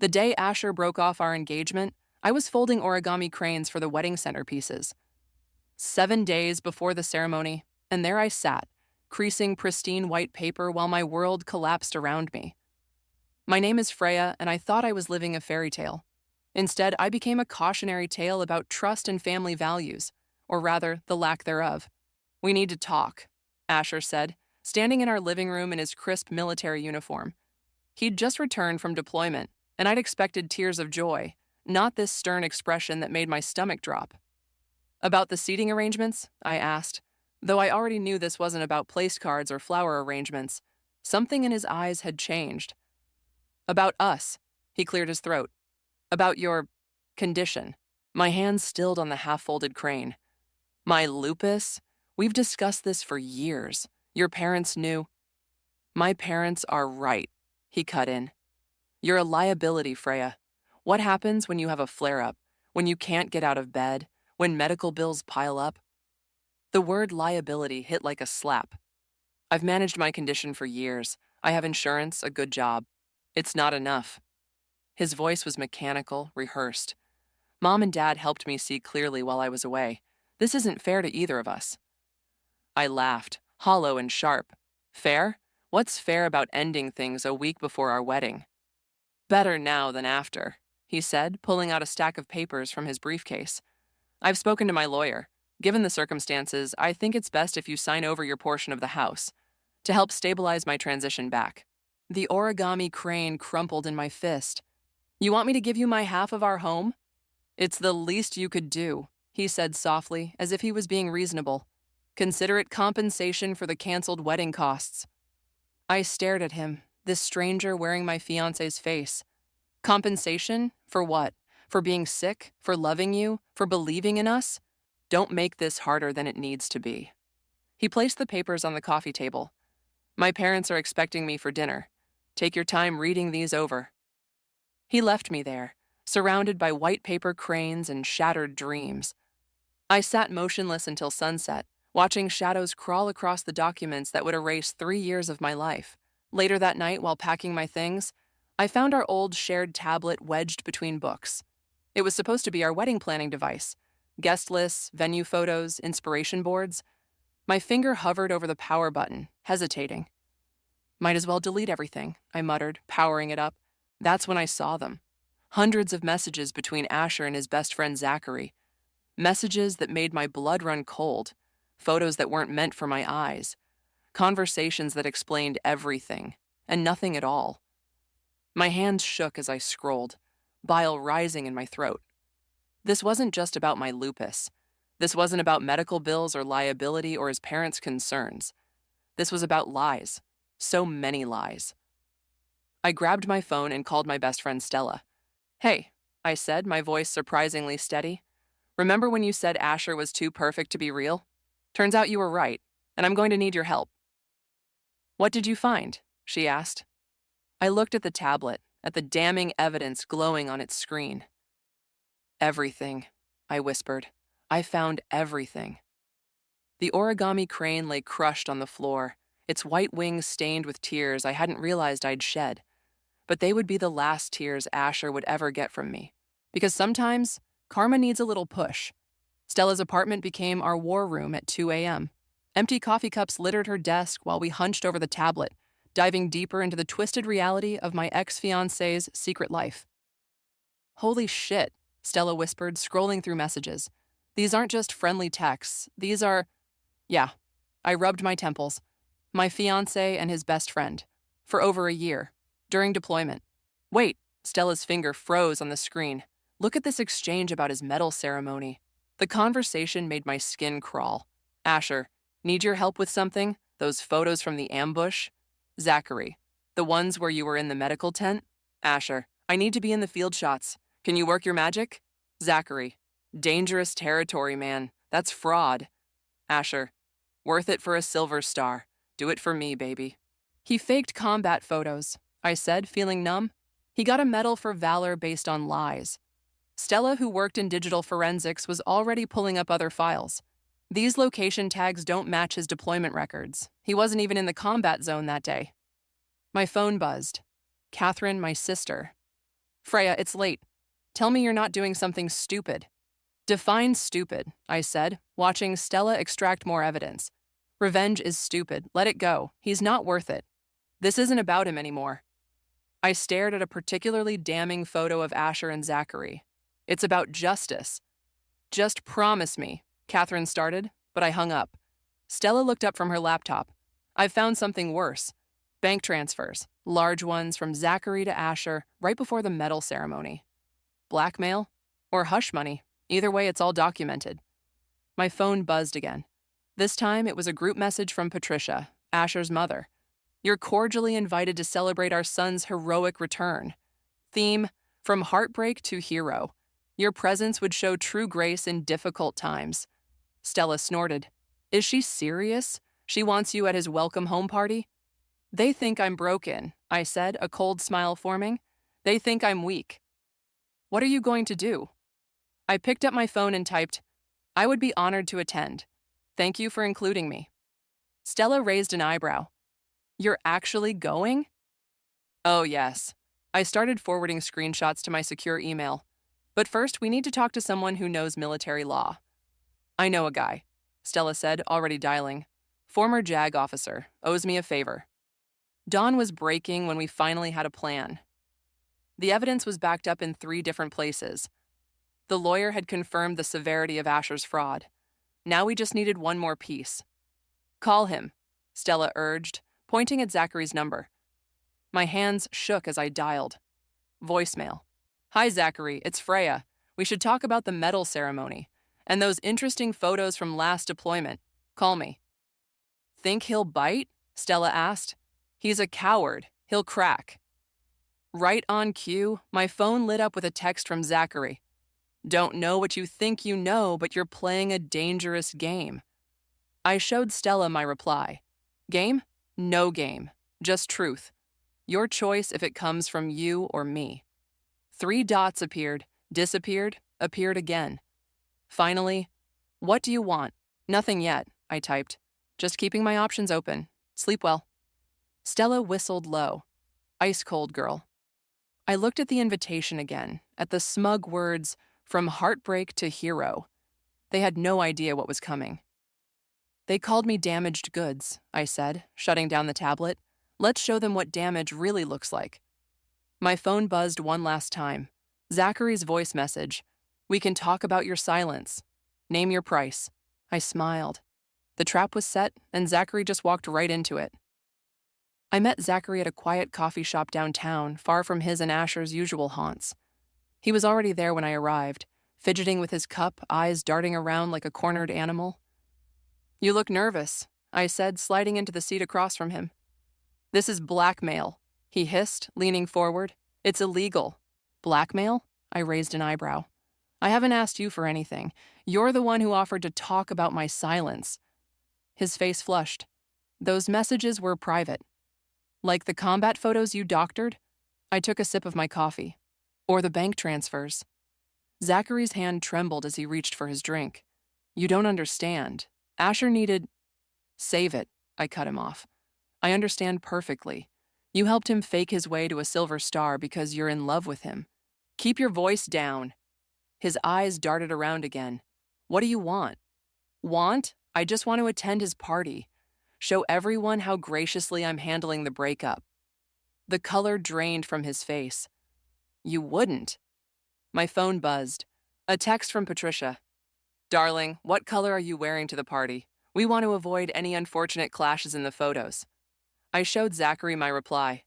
The day Asher broke off our engagement, I was folding origami cranes for the wedding centerpieces. 7 days before the ceremony, and there I sat, creasing pristine white paper while my world collapsed around me. My name is Freya, and I thought I was living a fairy tale. Instead, I became a cautionary tale about trust and family values, or rather, the lack thereof. "We need to talk," Asher said, standing in our living room in his crisp military uniform. He'd just returned from deployment, and I'd expected tears of joy, not this stern expression that made my stomach drop. "About the seating arrangements?" I asked, though I already knew this wasn't about place cards or flower arrangements. Something in his eyes had changed. "About us," he cleared his throat. "About your condition." My hands stilled on the half-folded crane. "My lupus? We've discussed this for years. Your parents knew." "My parents are right," he cut in. "You're a liability, Freya. What happens when you have a flare-up? When you can't get out of bed? When medical bills pile up?" The word liability hit like a slap. "I've managed my condition for years. I have insurance, a good job. It's not enough." His voice was mechanical, rehearsed. "Mom and Dad helped me see clearly while I was away. This isn't fair to either of us." I laughed, hollow and sharp. "Fair? What's fair about ending things a week before our wedding?" "Better now than after," he said, pulling out a stack of papers from his briefcase. "I've spoken to my lawyer. Given the circumstances, I think it's best if you sign over your portion of the house to help stabilize my transition back." The origami crane crumpled in my fist. "You want me to give you my half of our home?" "It's the least you could do," he said softly, as if he was being reasonable. "Consider it compensation for the canceled wedding costs." I stared at him, this stranger wearing my fiancé's face. Compensation? For what? For being sick? For loving you? For believing in us? Don't make this harder than it needs to be. He placed the papers on the coffee table. "My parents are expecting me for dinner. Take your time reading these over." He left me there, surrounded by white paper cranes and shattered dreams. I sat motionless until sunset, watching shadows crawl across the documents that would erase 3 years of my life. Later that night, while packing my things, I found our old shared tablet wedged between books. It was supposed to be our wedding planning device. Guest lists, venue photos, inspiration boards. My finger hovered over the power button, hesitating. "Might as well delete everything," I muttered, powering it up. That's when I saw them. Hundreds of messages between Asher and his best friend Zachary. Messages that made my blood run cold. Photos that weren't meant for my eyes. Conversations that explained everything, and nothing at all. My hands shook as I scrolled, bile rising in my throat. This wasn't just about my lupus. This wasn't about medical bills or liability or his parents' concerns. This was about lies. So many lies. I grabbed my phone and called my best friend Stella. "Hey," I said, my voice surprisingly steady. "Remember when you said Asher was too perfect to be real? Turns out you were right, and I'm going to need your help." "What did you find?" she asked. I looked at the tablet, at the damning evidence glowing on its screen. "Everything," I whispered. "I found everything." The origami crane lay crushed on the floor, its white wings stained with tears I hadn't realized I'd shed. But they would be the last tears Asher would ever get from me. Because sometimes, karma needs a little push. Stella's apartment became our war room at 2 a.m. Empty coffee cups littered her desk while we hunched over the tablet, diving deeper into the twisted reality of my ex-fiancé's secret life. "Holy shit," Stella whispered, scrolling through messages. "These aren't just friendly texts. These are..." Yeah, I rubbed my temples. My fiancé and his best friend. For over a year. During deployment. "Wait," Stella's finger froze on the screen. "Look at this exchange about his medal ceremony." The conversation made my skin crawl. "Asher, need your help with something? Those photos from the ambush?" Zachary, "The ones where you were in the medical tent?" Asher, "I need to be in the field shots. Can you work your magic?" Zachary, "Dangerous territory, man. That's fraud." Asher, "Worth it for a silver star. Do it for me, baby." "He faked combat photos," I said, feeling numb. "He got a medal for valor based on lies." Stella, who worked in digital forensics, was already pulling up other files. "These location tags don't match his deployment records. He wasn't even in the combat zone that day." My phone buzzed. Catherine, my sister. Freya, it's late. Tell me you're not doing something stupid. Define stupid, I said, watching Stella extract more evidence. Revenge is stupid. Let it go. He's not worth it. This isn't about him anymore. I stared at a particularly damning photo of Asher and Zachary. It's about justice. Just promise me, Catherine started, but I hung up. Stella looked up from her laptop. I've found something worse. Bank transfers, large ones from Zachary to Asher right before the medal ceremony. Blackmail? Or hush money? Either way, it's all documented. My phone buzzed again. This time, it was a group message from Patricia, Asher's mother. You're cordially invited to celebrate our son's heroic return. Theme, from heartbreak to hero. Your presence would show true grace in difficult times. Stella snorted. Is she serious? She wants you at his welcome home party? They think I'm broken, I said, a cold smile forming. They think I'm weak. What are you going to do? I picked up my phone and typed, I would be honored to attend. Thank you for including me. Stella raised an eyebrow. You're actually going? Oh, yes. I started forwarding screenshots to my secure email. But first, we need to talk to someone who knows military law. I know a guy, Stella said, already dialing. Former JAG officer, owes me a favor. Dawn was breaking when we finally had a plan. The evidence was backed up in 3 different places. The lawyer had confirmed the severity of Asher's fraud. Now we just needed one more piece. Call him, Stella urged, pointing at Zachary's number. My hands shook as I dialed. Voicemail. Hi, Zachary, it's Freya. We should talk about the medal ceremony and those interesting photos from last deployment. Call me. Think he'll bite? Stella asked. He's a coward. He'll crack. Right on cue, my phone lit up with a text from Zachary. Don't know what you think you know, but you're playing a dangerous game. I showed Stella my reply. Game? No game. Just truth. Your choice if it comes from you or me. 3 dots appeared, disappeared, appeared again. Finally, what do you want? Nothing yet, I typed. Just keeping my options open. Sleep well. Stella whistled low. Ice cold girl. I looked at the invitation again, at the smug words, from heartbreak to hero. They had no idea what was coming. They called me damaged goods, I said, shutting down the tablet. Let's show them what damage really looks like. My phone buzzed one last time. Zachary's voice message. We can talk about your silence. Name your price. I smiled. The trap was set, and Zachary just walked right into it. I met Zachary at a quiet coffee shop downtown, far from his and Asher's usual haunts. He was already there when I arrived, fidgeting with his cup, eyes darting around like a cornered animal. You look nervous, I said, sliding into the seat across from him. This is blackmail, he hissed, leaning forward. It's illegal. Blackmail? I raised an eyebrow. I haven't asked you for anything. You're the one who offered to talk about my silence. His face flushed. Those messages were private. Like the combat photos you doctored? I took a sip of my coffee. Or the bank transfers. Zachary's hand trembled as he reached for his drink. You don't understand. Asher needed... Save it, I cut him off. I understand perfectly. You helped him fake his way to a silver star because you're in love with him. Keep your voice down. His eyes darted around again. What do you want? Want? I just want to attend his party. Show everyone how graciously I'm handling the breakup. The color drained from his face. You wouldn't. My phone buzzed. A text from Patricia. Darling, what color are you wearing to the party? We want to avoid any unfortunate clashes in the photos. I showed Zachary my reply.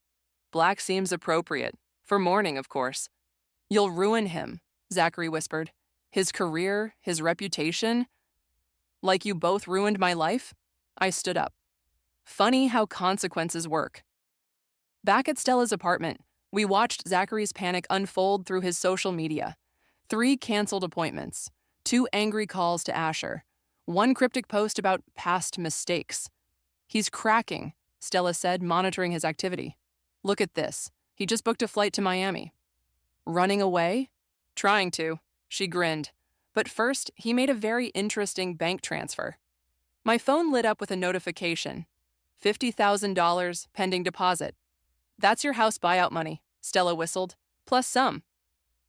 Black seems appropriate. For mourning, of course. You'll ruin him, Zachary whispered. His career, his reputation. Like you both ruined my life? I stood up. Funny how consequences work. Back at Stella's apartment, we watched Zachary's panic unfold through his social media. 3 canceled appointments, 2 angry calls to Asher, 1 cryptic post about past mistakes. He's cracking, Stella said, monitoring his activity. Look at this. He just booked a flight to Miami. Running away? Trying to, she grinned. But first, he made a very interesting bank transfer. My phone lit up with a notification. $50,000 pending deposit. That's your house buyout money, Stella whistled. plus some.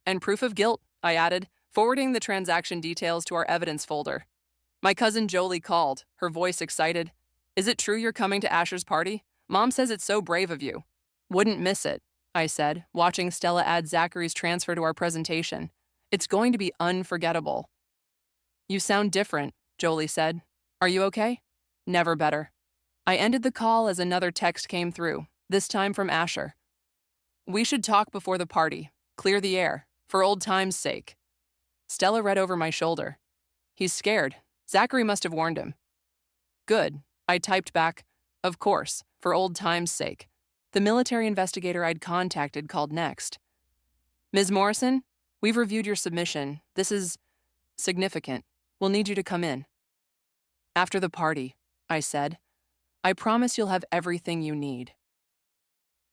And proof of guilt, I added, forwarding the transaction details to our evidence folder. My cousin Jolie called, her voice excited. Is it true you're coming to Asher's party? Mom says it's so brave of you. Wouldn't miss it, I said, watching Stella add Zachary's transfer to our presentation. It's going to be unforgettable. You sound different, Jolie said. Are you okay? Never better. I ended the call as another text came through, this time from Asher. We should talk before the party. Clear the air, for old time's sake. Stella read over my shoulder. He's scared. Zachary must have warned him. Good. I typed back, of course, for old time's sake. The military investigator I'd contacted called next. Ms. Morrison, we've reviewed your submission. This is significant. We'll need you to come in. After the party, I said. I promise you'll have everything you need.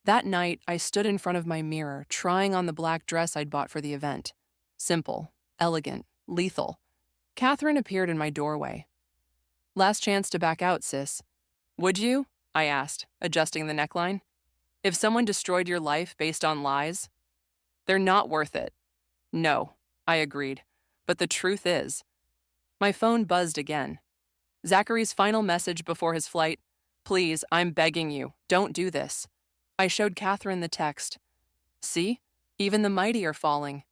That night, I stood in front of my mirror, trying on the black dress I'd bought for the event. Simple, elegant, lethal. Catherine appeared in my doorway. Last chance to back out, sis. Would you? I asked, adjusting the neckline. If someone destroyed your life based on lies? They're not worth it. No, I agreed. But the truth is. My phone buzzed again. Zachary's final message before his flight. Please, I'm begging you, don't do this. I showed Catherine the text. See? Even the mighty are falling.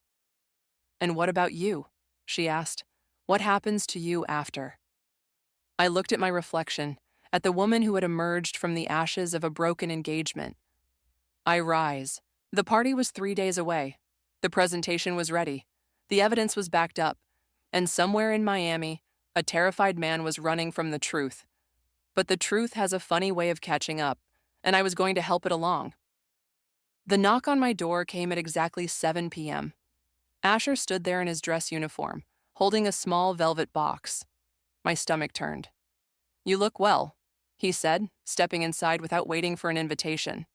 And what about you? She asked. What happens to you after? I looked at my reflection, at the woman who had emerged from the ashes of a broken engagement. I rise. The party was 3 days away. The presentation was ready. The evidence was backed up. And somewhere in Miami, a terrified man was running from the truth. But the truth has a funny way of catching up, and I was going to help it along. The knock on my door came at exactly 7 p.m. Asher stood there in his dress uniform, holding a small velvet box. My stomach turned. You look well, he said, stepping inside without waiting for an invitation.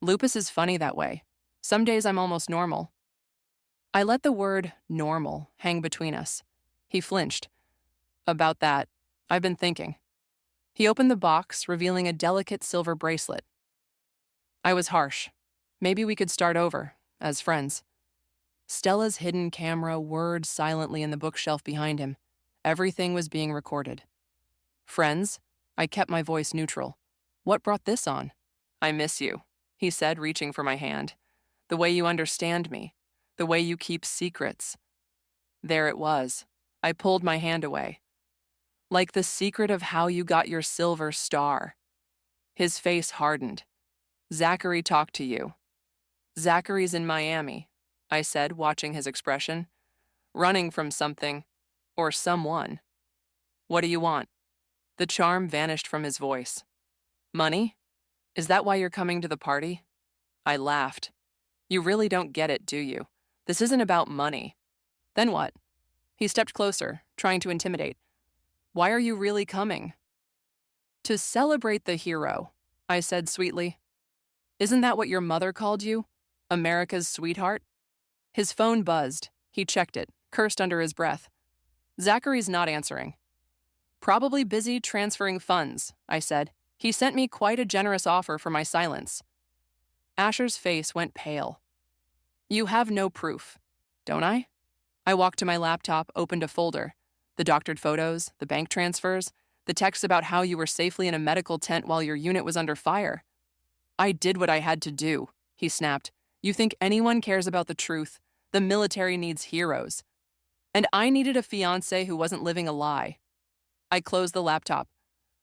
Lupus is funny that way. Some days I'm almost normal. I let the word normal hang between us. He flinched. About that, I've been thinking. He opened the box, revealing a delicate silver bracelet. I was harsh. Maybe we could start over, as friends. Stella's hidden camera whirred silently in the bookshelf behind him. Everything was being recorded. Friends? I kept my voice neutral. What brought this on? I miss you, he said, reaching for my hand. The way you understand me. The way you keep secrets. There it was. I pulled my hand away. Like the secret of how you got your silver star. His face hardened. Zachary talked to you. Zachary's in Miami, I said, watching his expression. Running from something. Or someone. What do you want? The charm vanished from his voice. Money? Is that why you're coming to the party? I laughed. You really don't get it, do you? This isn't about money. Then what? He stepped closer, trying to intimidate. Why are you really coming? To celebrate the hero, I said sweetly. Isn't that what your mother called you? America's sweetheart? His phone buzzed. He checked it, cursed under his breath. Zachary's not answering. Probably busy transferring funds, I said. He sent me quite a generous offer for my silence. Asher's face went pale. You have no proof, don't I? I walked to my laptop, opened a folder. The doctored photos, the bank transfers, the text about how you were safely in a medical tent while your unit was under fire. I did what I had to do, he snapped. You think anyone cares about the truth? The military needs heroes. And I needed a fiancé who wasn't living a lie. I closed the laptop.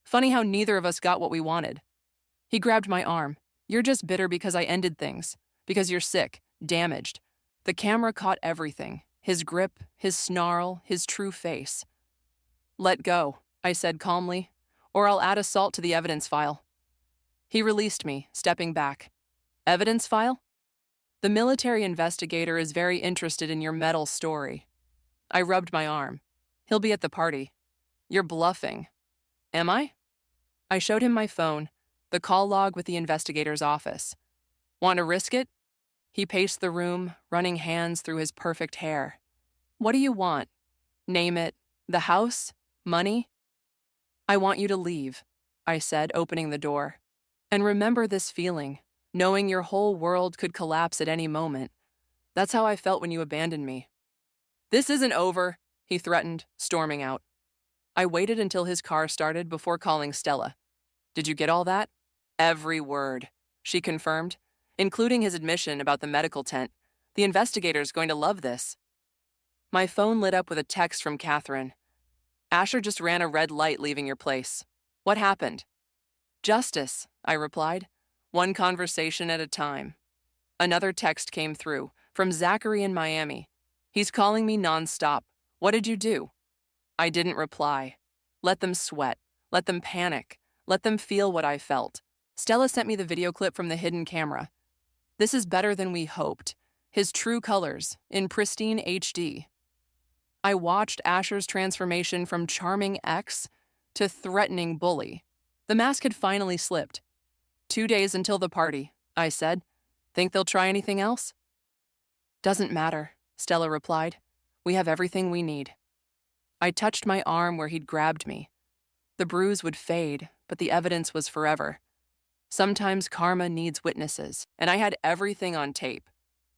Funny how neither of us got what we wanted. He grabbed my arm. You're just bitter because I ended things. Because you're sick, damaged. The camera caught everything. His grip, his snarl, his true face. Let go, I said calmly, or I'll add assault to the evidence file. He released me, stepping back. Evidence file? The military investigator is very interested in your metal story. I rubbed my arm. He'll be at the party. You're bluffing. Am I? I showed him my phone, the call log with the investigator's office. Want to risk it? He paced the room, running hands through his perfect hair. What do you want? Name it. The house? Money? I want you to leave, I said, opening the door. And remember this feeling, knowing your whole world could collapse at any moment. That's how I felt when you abandoned me. This isn't over, he threatened, storming out. I waited until his car started before calling Stella. Did you get all that? Every word, she confirmed, including his admission about the medical tent. The investigator's going to love this. My phone lit up with a text from Catherine. Asher just ran a red light leaving your place. What happened? Justice, I replied. One conversation at a time. Another text came through, from Zachary in Miami. He's calling me nonstop. What did you do? I didn't reply. Let them sweat. Let them panic. Let them feel what I felt. Stella sent me the video clip from the hidden camera. This is better than we hoped. His true colors, in pristine HD. I watched Asher's transformation from charming ex to threatening bully. The mask had finally slipped. 2 days until the party, I said. Think they'll try anything else? Doesn't matter, Stella replied. We have everything we need. I touched my arm where he'd grabbed me. The bruise would fade, but the evidence was forever. Sometimes karma needs witnesses, and I had everything on tape.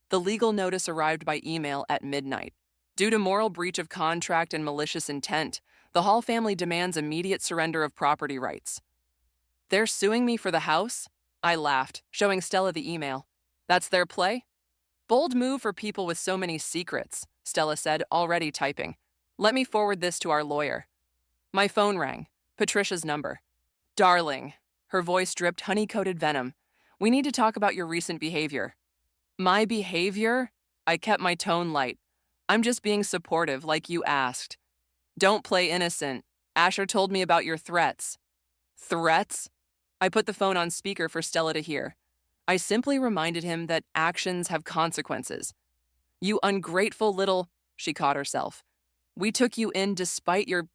The legal notice arrived by email at midnight. Due to moral breach of contract and malicious intent, the Hall family demands immediate surrender of property rights. They're suing me for the house? I laughed, showing Stella the email. That's their play? Bold move for people with so many secrets, Stella said, already typing. Let me forward this to our lawyer. My phone rang. Patricia's number. Darling. Her voice dripped honey-coated venom. We need to talk about your recent behavior. My behavior? I kept my tone light. I'm just being supportive, like you asked. Don't play innocent. Asher told me about your threats. Threats? I put the phone on speaker for Stella to hear. I simply reminded him that actions have consequences. You ungrateful little... She caught herself. We took you in despite your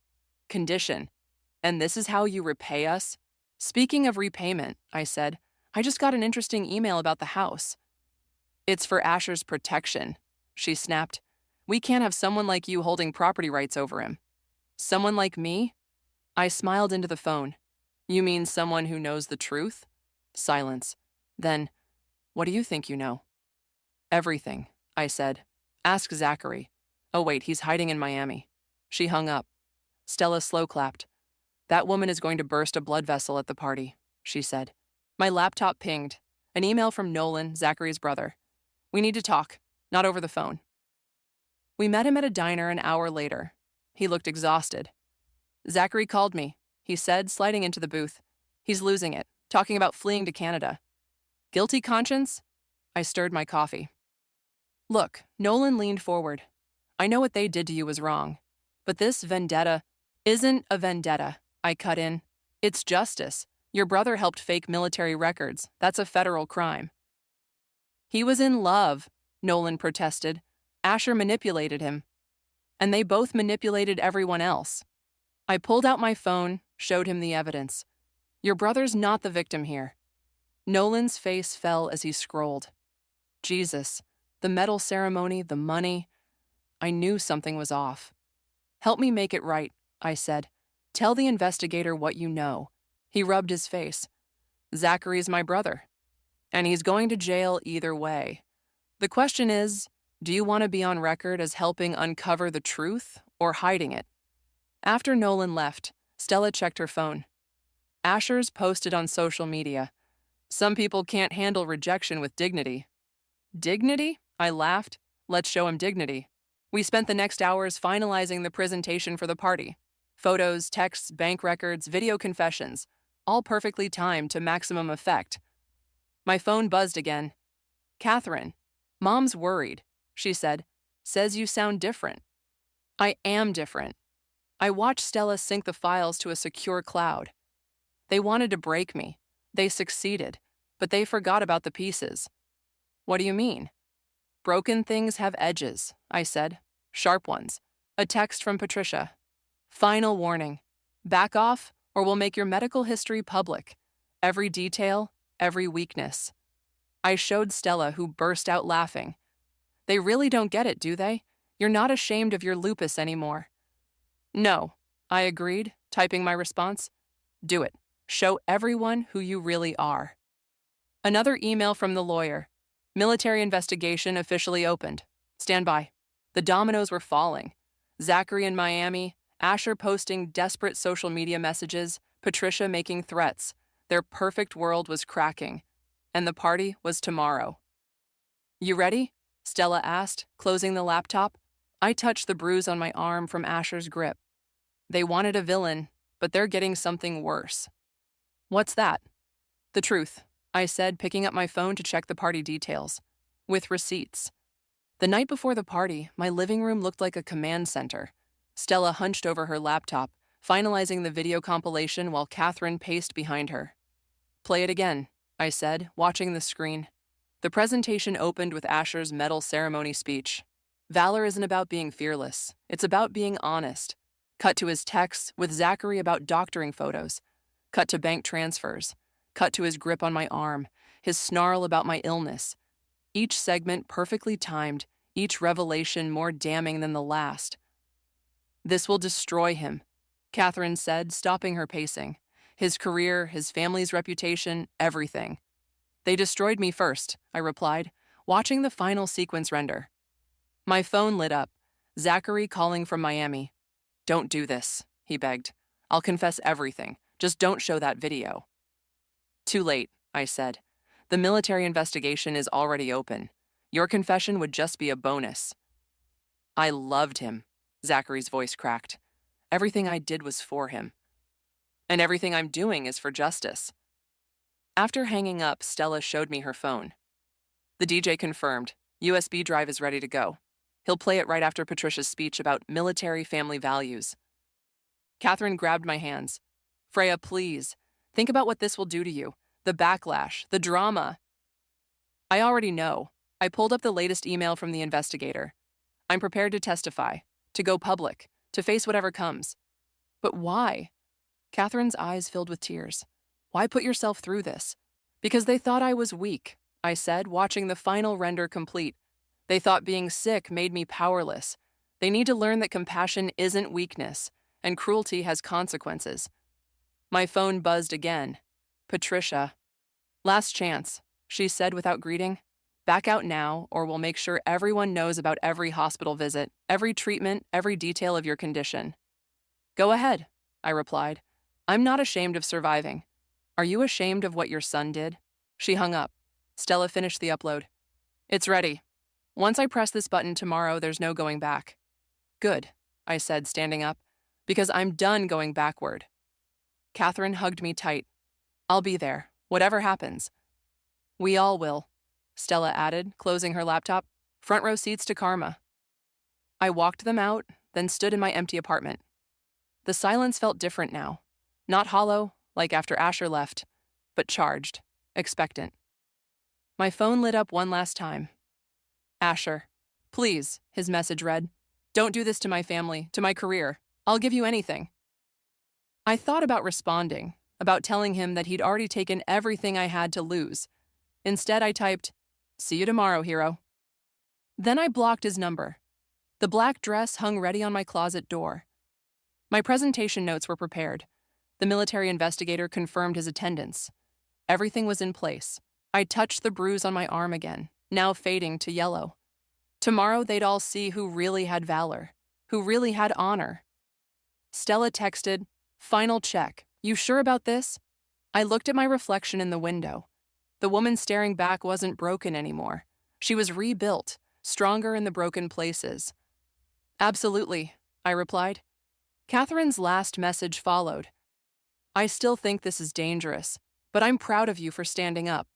condition. And this is how you repay us? Speaking of repayment, I said, I just got an interesting email about the house. It's for Asher's protection, she snapped. We can't have someone like you holding property rights over him. Someone like me? I smiled into the phone. You mean someone who knows the truth? Silence. Then, what do you think you know? Everything, I said. Ask Zachary. Oh wait, he's hiding in Miami. She hung up. Stella slow-clapped. That woman is going to burst a blood vessel at the party, she said. My laptop pinged. An email from Nolan, Zachary's brother. We need to talk, not over the phone. We met him at a diner an hour later. He looked exhausted. Zachary called me, he said, sliding into the booth. He's losing it, talking about fleeing to Canada. Guilty conscience? I stirred my coffee. Look, Nolan leaned forward. I know what they did to you was wrong, but this vendetta isn't a vendetta, I cut in. It's justice. Your brother helped fake military records. That's a federal crime. He was in love, Nolan protested. Asher manipulated him. And they both manipulated everyone else. I pulled out my phone, showed him the evidence. Your brother's not the victim here. Nolan's face fell as he scrolled. Jesus, the medal ceremony, the money. I knew something was off. Help me make it right, I said. Tell the investigator what you know. He rubbed his face. Zachary's my brother. And he's going to jail either way. The question is, do you want to be on record as helping uncover the truth or hiding it? After Nolan left, Stella checked her phone. Asher's posted on social media. Some people can't handle rejection with dignity. Dignity? I laughed. Let's show him dignity. We spent the next hours finalizing the presentation for the party. Photos, texts, bank records, video confessions, all perfectly timed to maximum effect. My phone buzzed again. Catherine, Mom's worried, she said. Says you sound different. I am different. I watched Stella sync the files to a secure cloud. They wanted to break me. They succeeded, but they forgot about the pieces. What do you mean? Broken things have edges, I said. Sharp ones. A text from Patricia. Final warning. Back off, or we'll make your medical history public. Every detail, every weakness. I showed Stella, who burst out laughing. They really don't get it, do they? You're not ashamed of your lupus anymore. No, I agreed, typing my response. Do it. Show everyone who you really are. Another email from the lawyer. Military investigation officially opened. Stand by. The dominoes were falling. Zachary in Miami, Asher posting desperate social media messages, Patricia making threats. Their perfect world was cracking. And the party was tomorrow. You ready? Stella asked, closing the laptop. I touched the bruise on my arm from Asher's grip. They wanted a villain, but they're getting something worse. What's that? The truth, I said, picking up my phone to check the party details. With receipts. The night before the party, my living room looked like a command center. Stella hunched over her laptop, finalizing the video compilation while Catherine paced behind her. Play it again, I said, watching the screen. The presentation opened with Asher's medal ceremony speech. Valor isn't about being fearless. It's about being honest. Cut to his texts with Zachary about doctoring photos. Cut to bank transfers. Cut to his grip on my arm, his snarl about my illness. Each segment perfectly timed, each revelation more damning than the last. This will destroy him, Catherine said, stopping her pacing. His career, his family's reputation, everything. They destroyed me first, I replied, watching the final sequence render. My phone lit up. Zachary calling from Miami. Don't do this, he begged. I'll confess everything. Just don't show that video. Too late, I said. The military investigation is already open. Your confession would just be a bonus. I loved him, Zachary's voice cracked. Everything I did was for him. And everything I'm doing is for justice. After hanging up, Stella showed me her phone. The DJ confirmed. USB drive is ready to go. He'll play it right after Patricia's speech about military family values. Catherine grabbed my hands. Freya, please. Think about what this will do to you. The backlash, the drama. I already know. I pulled up the latest email from the investigator. I'm prepared to testify, to go public, to face whatever comes. But why? Catherine's eyes filled with tears. Why put yourself through this? Because they thought I was weak, I said, watching the final render complete. They thought being sick made me powerless. They need to learn that compassion isn't weakness, and cruelty has consequences. My phone buzzed again. Patricia. Last chance, she said without greeting. Back out now, or we'll make sure everyone knows about every hospital visit, every treatment, every detail of your condition. Go ahead, I replied. I'm not ashamed of surviving. Are you ashamed of what your son did? She hung up. Stella finished the upload. It's ready. Once I press this button tomorrow, there's no going back. Good, I said, standing up, because I'm done going backward. Catherine hugged me tight. I'll be there, whatever happens. We all will, Stella added, closing her laptop. Front row seats to karma. I walked them out, then stood in my empty apartment. The silence felt different now. Not hollow, like after Asher left, but charged, expectant. My phone lit up one last time. Asher. Please, his message read. Don't do this to my family, to my career. I'll give you anything. I thought about responding, about telling him that he'd already taken everything I had to lose. Instead, I typed, see you tomorrow, hero. Then I blocked his number. The black dress hung ready on my closet door. My presentation notes were prepared. The military investigator confirmed his attendance. Everything was in place. I touched the bruise on my arm again, now fading to yellow. Tomorrow they'd all see who really had valor, who really had honor. Stella texted, final check. You sure about this? I looked at my reflection in the window. The woman staring back wasn't broken anymore. She was rebuilt, stronger in the broken places. Absolutely, I replied. Catherine's last message followed. I still think this is dangerous, but I'm proud of you for standing up.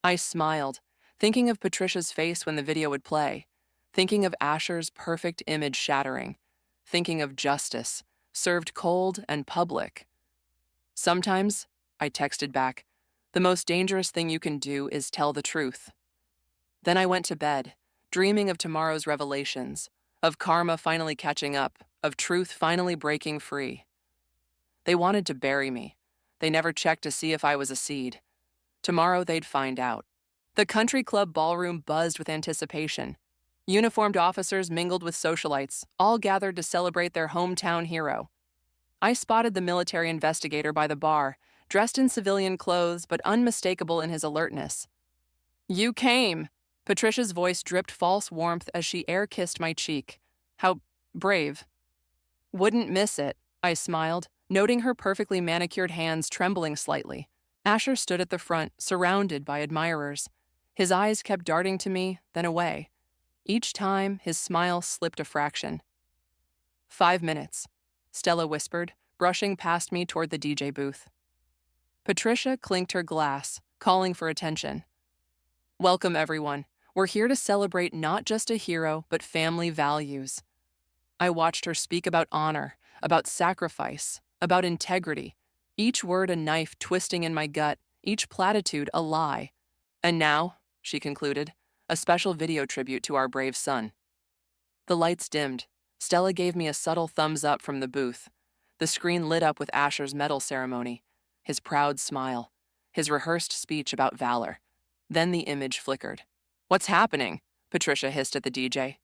I smiled, thinking of Patricia's face when the video would play, thinking of Asher's perfect image shattering, thinking of justice, served cold and public. Sometimes, I texted back, the most dangerous thing you can do is tell the truth. Then I went to bed, dreaming of tomorrow's revelations, of karma finally catching up, of truth finally breaking free. They wanted to bury me. They never checked to see if I was a seed. Tomorrow they'd find out. The country club ballroom buzzed with anticipation. Uniformed officers mingled with socialites, all gathered to celebrate their hometown hero. I spotted the military investigator by the bar, dressed in civilian clothes but unmistakable in his alertness. You came, Patricia's voice dripped false warmth as she air-kissed my cheek. How brave. Wouldn't miss it, I smiled, noting her perfectly manicured hands trembling slightly. Asher stood at the front, surrounded by admirers. His eyes kept darting to me, then away. Each time, his smile slipped a fraction. 5 minutes, Stella whispered, brushing past me toward the DJ booth. Patricia clinked her glass, calling for attention. Welcome, everyone. We're here to celebrate not just a hero, but family values. I watched her speak about honor, about sacrifice, about integrity, each word a knife twisting in my gut, each platitude a lie. And now, she concluded, a special video tribute to our brave son. The lights dimmed. Stella gave me a subtle thumbs up from the booth. The screen lit up with Asher's medal ceremony, his proud smile, his rehearsed speech about valor. Then the image flickered. What's happening? Patricia hissed at the DJ.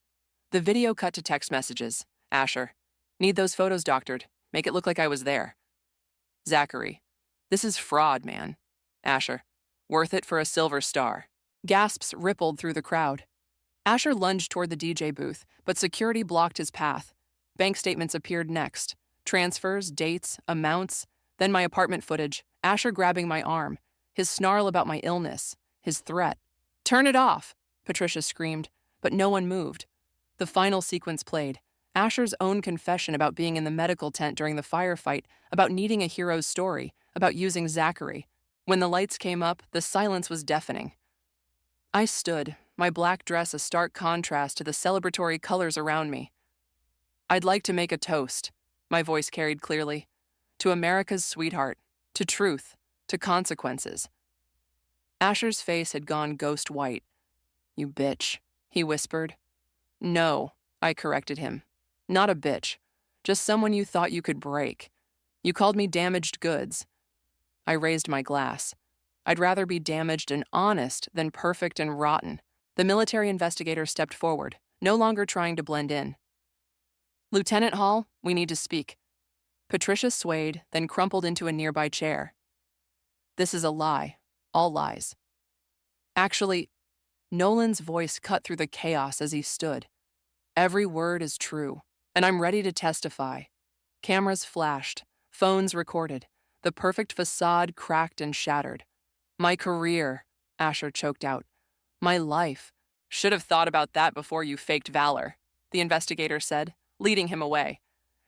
The video cut to text messages. Asher, need those photos doctored. Make it look like I was there. Zachary, this is fraud, man. Asher, worth it for a silver star. Gasps rippled through the crowd. Asher lunged toward the DJ booth, but security blocked his path. Bank statements appeared next. Transfers, dates, amounts, then my apartment footage, Asher grabbing my arm, his snarl about my illness, his threat. Turn it off, Patricia screamed, but no one moved. The final sequence played. Asher's own confession about being in the medical tent during the firefight, about needing a hero's story, about using Zachary. When the lights came up, the silence was deafening. I stood, my black dress a stark contrast to the celebratory colors around me. I'd like to make a toast, my voice carried clearly, to America's sweetheart, to truth, to consequences. Asher's face had gone ghost white. You bitch, he whispered. No, I corrected him. Not a bitch. Just someone you thought you could break. You called me damaged goods. I raised my glass. I'd rather be damaged and honest than perfect and rotten. The military investigator stepped forward, no longer trying to blend in. Lieutenant Hall, we need to speak. Patricia swayed, then crumpled into a nearby chair. This is a lie. All lies. Actually, Nolan's voice cut through the chaos as he stood. Every word is true, and I'm ready to testify. Cameras flashed, phones recorded, the perfect facade cracked and shattered. My career, Asher choked out. My life. Should have thought about that before you faked valor, the investigator said, leading him away.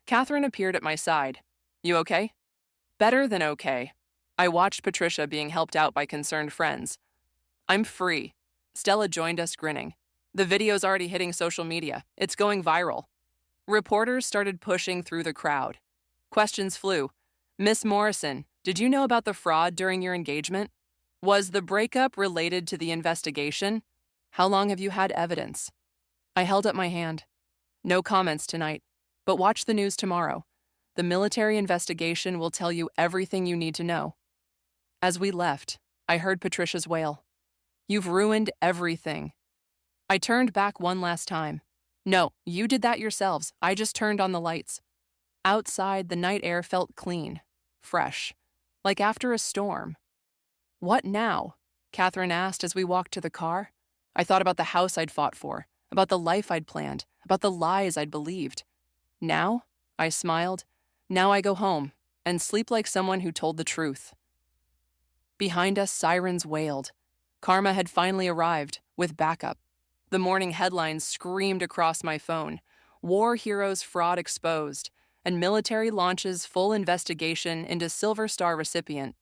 Catherine appeared at my side. You okay? Better than okay. I watched Patricia being helped out by concerned friends. I'm free. Stella joined us grinning. The video's already hitting social media. It's going viral. Reporters started pushing through the crowd. Questions flew. Miss Morrison, did you know about the fraud during your engagement? Was the breakup related to the investigation? How long have you had evidence? I held up my hand. No comments tonight, but watch the news tomorrow. The military investigation will tell you everything you need to know. As we left, I heard Patricia's wail. You've ruined everything. I turned back one last time. No, you did that yourselves. I just turned on the lights. Outside, the night air felt clean, fresh, like after a storm. What now? Catherine asked as we walked to the car. I thought about the house I'd fought for, about the life I'd planned, about the lies I'd believed. Now, I smiled, now I go home and sleep like someone who told the truth. Behind us, sirens wailed. Karma had finally arrived, with backup. The morning headlines screamed across my phone. War heroes fraud exposed, and military launches full investigation into Silver Star recipient.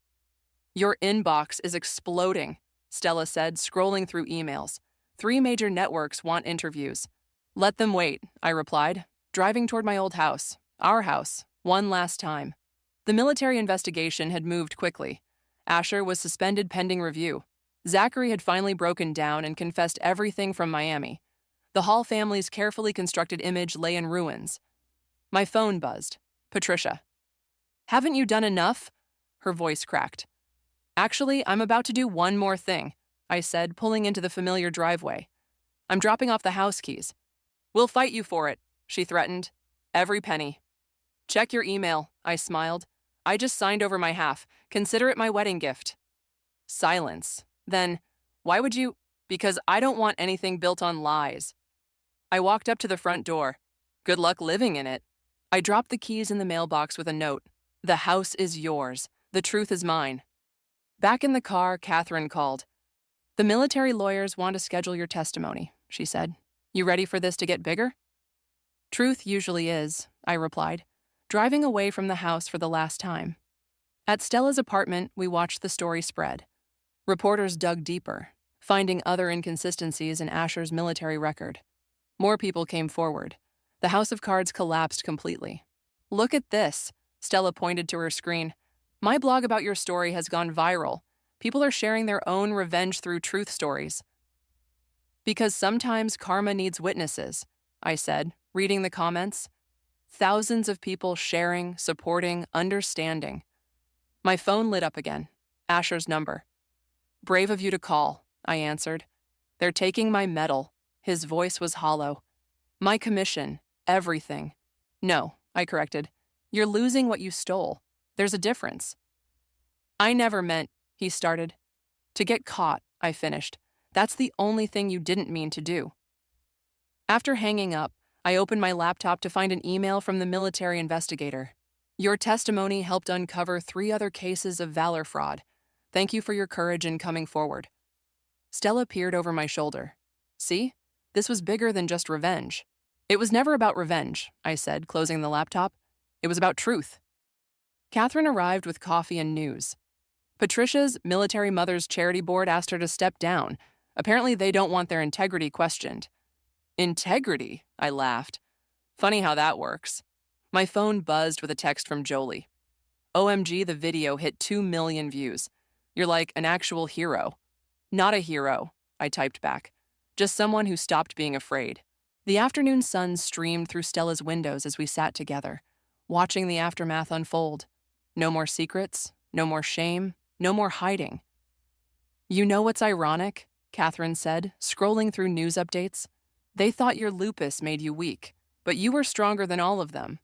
Your inbox is exploding, Stella said, scrolling through emails. 3 major networks want interviews. Let them wait, I replied, driving toward my old house, our house, one last time. The military investigation had moved quickly. Asher was suspended pending review. Zachary had finally broken down and confessed everything from Miami. The Hall family's carefully constructed image lay in ruins. My phone buzzed. Patricia. Haven't you done enough? Her voice cracked. Actually, I'm about to do one more thing, I said, pulling into the familiar driveway. I'm dropping off the house keys. We'll fight you for it, she threatened. Every penny. Check your email, I smiled. I just signed over my half. Consider it my wedding gift. Silence. Then, why would you? Because I don't want anything built on lies. I walked up to the front door. Good luck living in it. I dropped the keys in the mailbox with a note. The house is yours. The truth is mine. Back in the car, Catherine called. The military lawyers want to schedule your testimony, she said. You ready for this to get bigger? Truth usually is, I replied, driving away from the house for the last time. At Stella's apartment, we watched the story spread. Reporters dug deeper, finding other inconsistencies in Asher's military record. More people came forward. The house of cards collapsed completely. Look at this, Stella pointed to her screen. My blog about your story has gone viral. People are sharing their own revenge through truth stories. Because sometimes karma needs witnesses, I said, reading the comments. Thousands of people sharing, supporting, understanding. My phone lit up again. Asher's number. Brave of you to call, I answered. They're taking my medal. His voice was hollow. My commission, everything. No, I corrected. You're losing what you stole. There's a difference. I never meant, he started. To get caught, I finished. That's the only thing you didn't mean to do. After hanging up, I opened my laptop to find an email from the military investigator. Your testimony helped uncover 3 other cases of valor fraud. Thank you for your courage in coming forward. Stella peered over my shoulder. See? This was bigger than just revenge. It was never about revenge, I said, closing the laptop. It was about truth. Catherine arrived with coffee and news. Patricia's Military Mothers Charity Board asked her to step down. Apparently they don't want their integrity questioned. Integrity? I laughed. Funny how that works. My phone buzzed with a text from Jolie. OMG, the video hit 2 million views. You're like an actual hero. Not a hero, I typed back. Just someone who stopped being afraid. The afternoon sun streamed through Stella's windows as we sat together, watching the aftermath unfold. No more secrets, no more shame, no more hiding. You know what's ironic? Catherine said, scrolling through news updates. They thought your lupus made you weak, but you were stronger than all of them.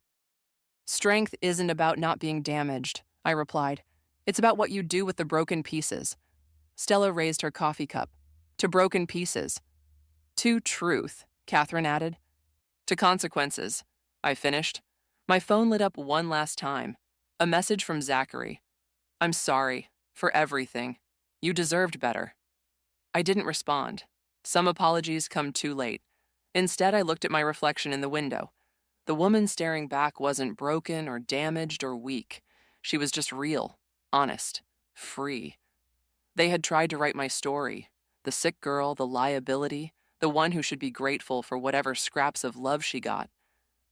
Strength isn't about not being damaged, I replied. It's about what you do with the broken pieces. Stella raised her coffee cup. To broken pieces. To truth, Catherine added. To consequences, I finished. My phone lit up one last time. A message from Zachary. I'm sorry for everything. You deserved better. I didn't respond. Some apologies come too late. Instead, I looked at my reflection in the window. The woman staring back wasn't broken or damaged or weak. She was just real, honest, free. They had tried to write my story. The sick girl, the liability, the one who should be grateful for whatever scraps of love she got.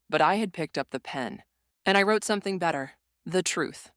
But I had picked up the pen, and I wrote something better, the truth.